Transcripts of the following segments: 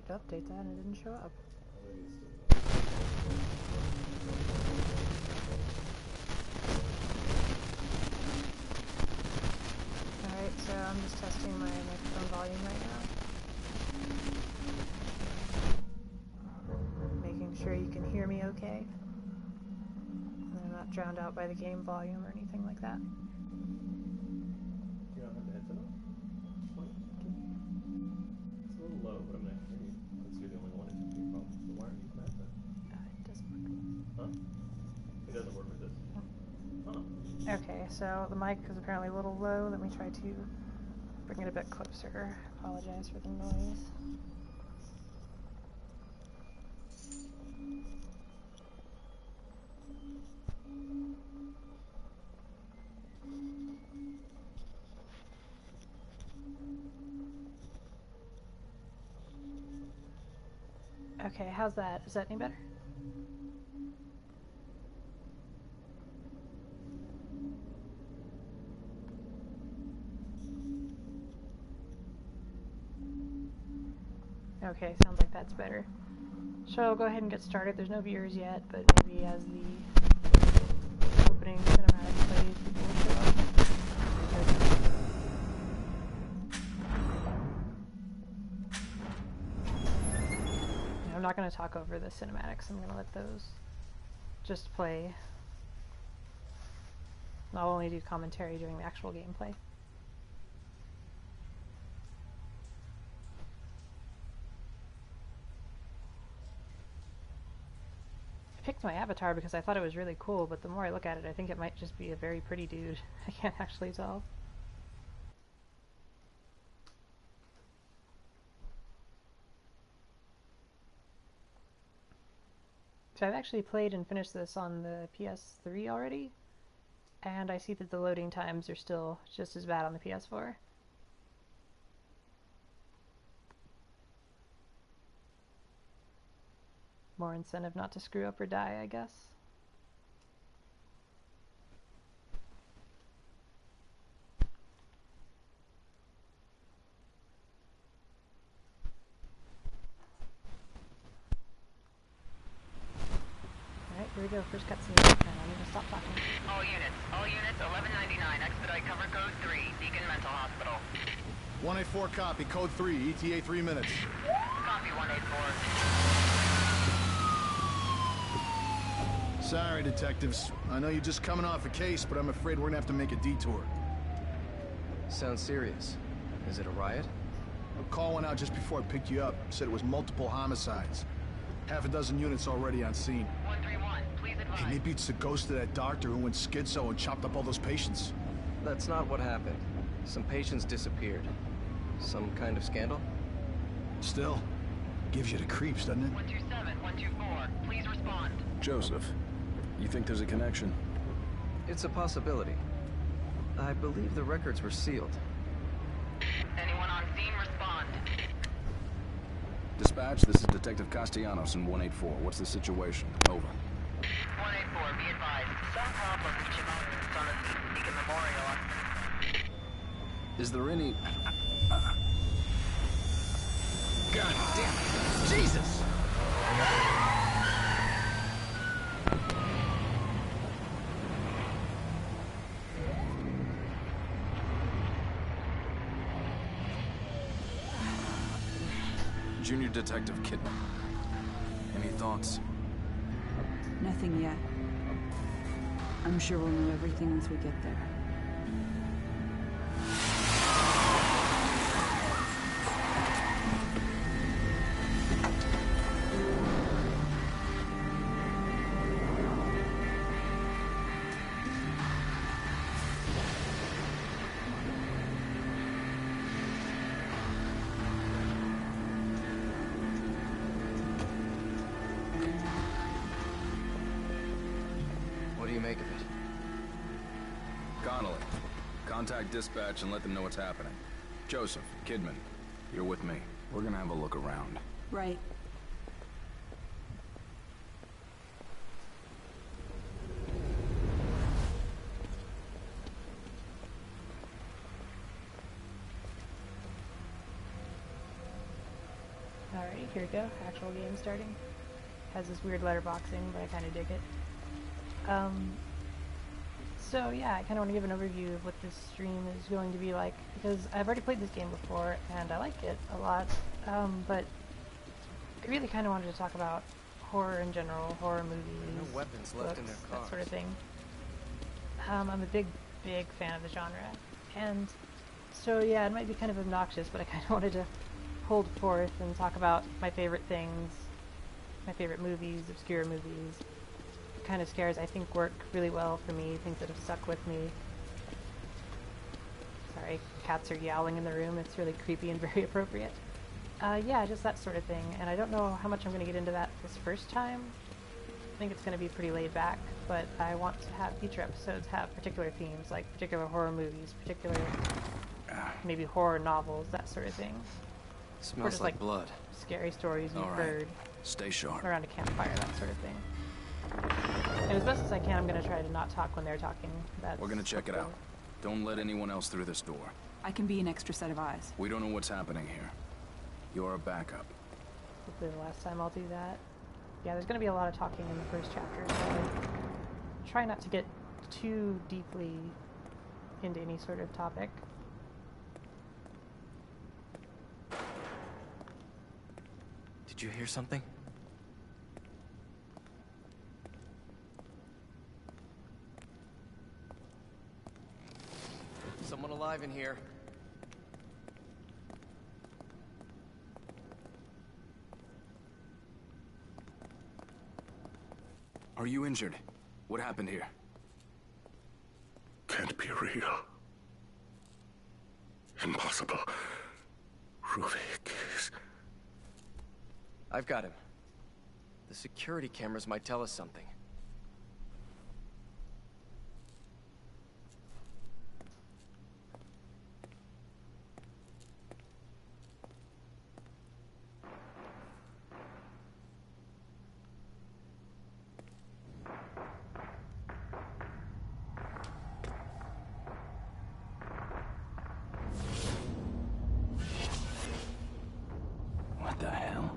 to update that and it didn't show up. Alright, so I'm just testing my microphone volume right now. Making sure you can hear me okay. And I'm not drowned out by the game volume or anything like that. You don't have the headset on? It's a little low, but I'm going to hear you. Since you're the only one who can hear problems. So why aren't you connected? It doesn't work. Huh? It doesn't work with this? Huh. Okay, so the mic is apparently a little low. Let me try to bring it a bit closer. Apologize for the noise. Okay, how's that? Is that any better? Okay, sounds like that's better. So I'll go ahead and get started. There's no viewers yet, but maybe as the opening cinematic plays, people will show up. I'm not going to talk over the cinematics. I'm going to let those just play. I'll only do commentary during the actual gameplay. I picked my avatar because I thought it was really cool, but the more I look at it, I think it might just be a very pretty dude. I can't actually tell. So I've actually played and finished this on the PS3 already, and I see that the loading times are still just as bad on the PS4. More incentive not to screw up or die, I guess. Alright, here we go. First cutscene. I need to stop talking. All units, 1199, expedite cover code 3, Beacon Mental Hospital. 184 copy, code 3, ETA 3 minutes. Copy 184. Sorry, detectives. I know you're just coming off a case, but I'm afraid we're gonna have to make a detour. Sounds serious. Is it a riot? A call went out just before I picked you up. Said it was multiple homicides. Half a dozen units already on scene. 131, please advise. Hey, maybe it's the ghost of that doctor who went schizo and chopped up all those patients. That's not what happened. Some patients disappeared. Some kind of scandal? Still, gives you the creeps, doesn't it? 127, 124, please respond. Joseph, you think there's a connection? It's a possibility. I believe the records were sealed. Anyone on scene, respond. Dispatch, this is Detective Castellanos in 184. What's the situation? Over. 184, be advised. Some problem reaching out on a Beacon Memorial. Is there any... God damn it! Jesus! Junior Detective Kidman. Any thoughts? Nothing yet. I'm sure we'll know everything once we get there. What do you make of it? Connolly, contact dispatch and let them know what's happening. Joseph, Kidman, you're with me. We're gonna have a look around. Right. Alrighty. here we go. Actual game starting. Has this weird letterboxing, but I kind of dig it. So yeah, I kind of want to give an overview of what this stream is going to be like, because I've already played this game before, and I like it a lot, but I really kind of wanted to talk about horror in general, horror movies, No weapons books, left in their that cars. sort of thing. I'm a big fan of the genre, and so yeah, it might be kind of obnoxious, but I kind of wanted to hold forth and talk about my favorite things, my favorite movies, obscure movies, kind of scares I think work really well for me, things that have stuck with me. Sorry, cats are yowling in the room, it's really creepy and very appropriate. Yeah, just that sort of thing, and I don't know how much I'm going to get into that this first time. I think it's going to be pretty laid back, but I want to have future episodes have particular themes, like particular horror movies, particular maybe horror novels, that sort of thing. Smells just like like- blood. Scary stories you've All right. heard Stay sharp. around a campfire, that sort of thing. And as best as I can, I'm going to try to not talk when they're talking. We're gonna check it out. Don't let anyone else through this door. I can be an extra set of eyes. We don't know what's happening here. You're a backup. Hopefully the last time I'll do that. Yeah, there's going to be a lot of talking in the first chapter, so I try not to get too deeply into any sort of topic. Did you hear something? Someone alive in here. Are you injured? What happened here? Can't be real. Impossible. Ruvik is... I've got him. The security cameras might tell us something. What the hell?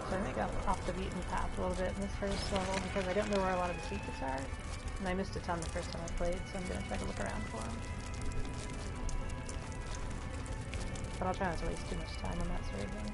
So I think I'm off the beaten path a little bit in this first level because I don't know where a lot of the secrets are. And I missed a ton the first time I played, so I'm going to try to look around for them. But I'll try not to waste too much time on that sort of thing.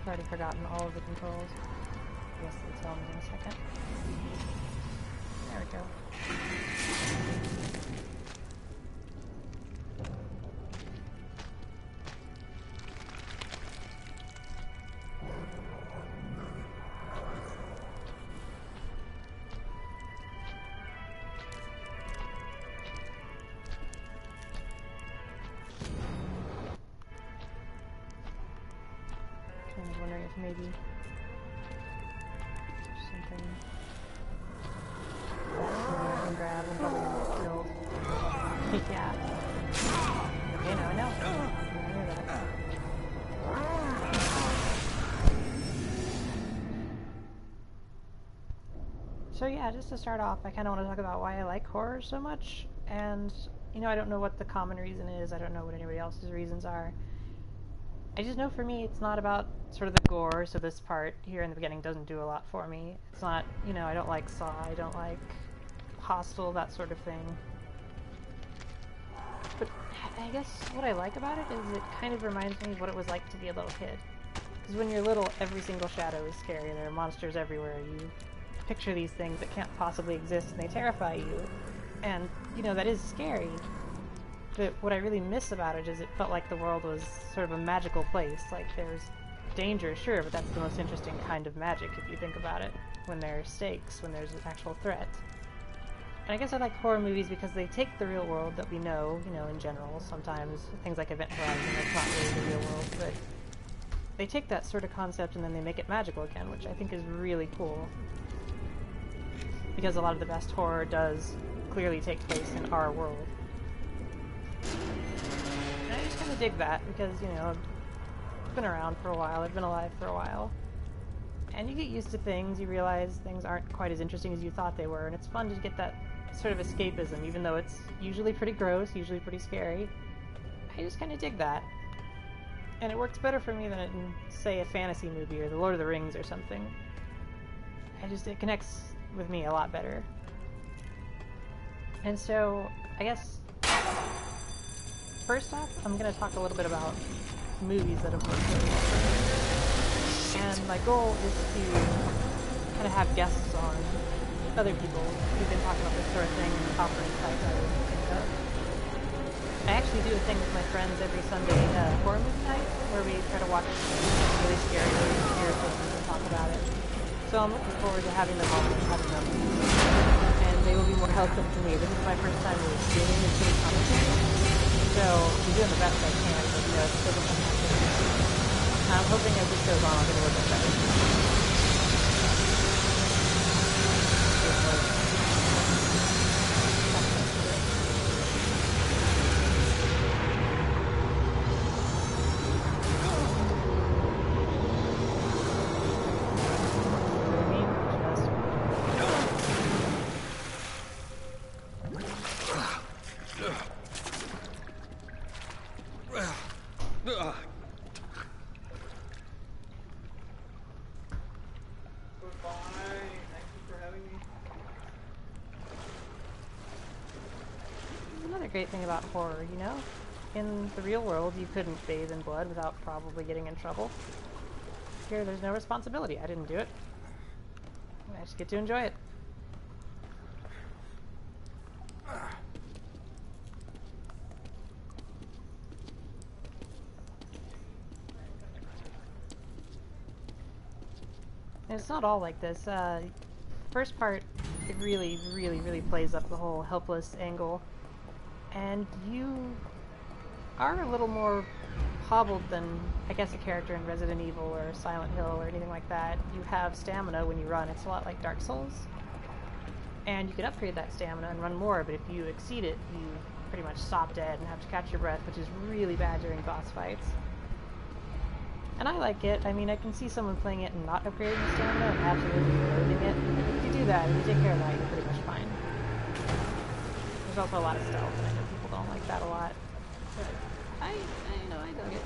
I've already forgotten all of the controls. I guess they'll tell me in a second. There we go. if maybe something I can grab and probably get killed. Yeah. Okay, now I know. I knew that. So yeah, just to start off, I kind of want to talk about why I like horror so much, and you know, I don't know what the common reason is, I don't know what anybody else's reasons are. I just know for me it's not about sort of the gore, so this part here in the beginning doesn't do a lot for me. It's not, you know, I don't like Saw, I don't like Hostel, that sort of thing. But I guess what I like about it is it kind of reminds me of what it was like to be a little kid. Because when you're little, every single shadow is scary, there are monsters everywhere, you picture these things that can't possibly exist and they terrify you. And, you know, that is scary. But what I really miss about it is it felt like the world was sort of a magical place. Like, there's danger, sure, but that's the most interesting kind of magic if you think about it. When there are stakes, when there's an actual threat. And I guess I like horror movies because they take the real world that we know, you know, in general. Sometimes things like Event Horizon, that's not really the real world, but they take that sort of concept and then they make it magical again, which I think is really cool. Because a lot of the best horror does clearly take place in our world. And I just kind of dig that because, you know, I've been around for a while, I've been alive for a while. And you get used to things, you realize things aren't quite as interesting as you thought they were, and it's fun to get that sort of escapism, even though it's usually pretty gross, usually pretty scary. I just kind of dig that. And it works better for me than in, say, a fantasy movie or The Lord of the Rings or something. It connects with me a lot better. And so, I guess, first off, I'm going to talk a little bit about movies that have worked really well for me. And my goal is to kind of have guests on, other people who've been talking about this sort of thing and offering sites I would think of. I actually do a thing with my friends every Sunday, horror movie night, where we try to watch really scary, really weird things and talk about it. So I'm looking forward to having them on and having them, and they will be more helpful to me. This is my first time really streaming and sort of commenting, so I'm doing the best I can, but you know, it's still becoming active. I'm hoping as this goes on, I'll get a little bit better. Great thing about horror, you know? In the real world, you couldn't bathe in blood without probably getting in trouble. Here, there's no responsibility. I didn't do it. I just get to enjoy it. And it's not all like this. First part, it really, really, really plays up the whole helpless angle. And you are a little more hobbled than, I guess, a character in Resident Evil or Silent Hill or anything like that. You have stamina when you run. It's a lot like Dark Souls. And you can upgrade that stamina and run more, but if you exceed it, you pretty much stop dead and have to catch your breath, which is really bad during boss fights. And I like it. I mean, I can see someone playing it and not upgrading the stamina and absolutely loathing it. If you do that and you take care of that, you're pretty much fine. There's also a lot of stealth, and I know people don't like that a lot. But I dug it.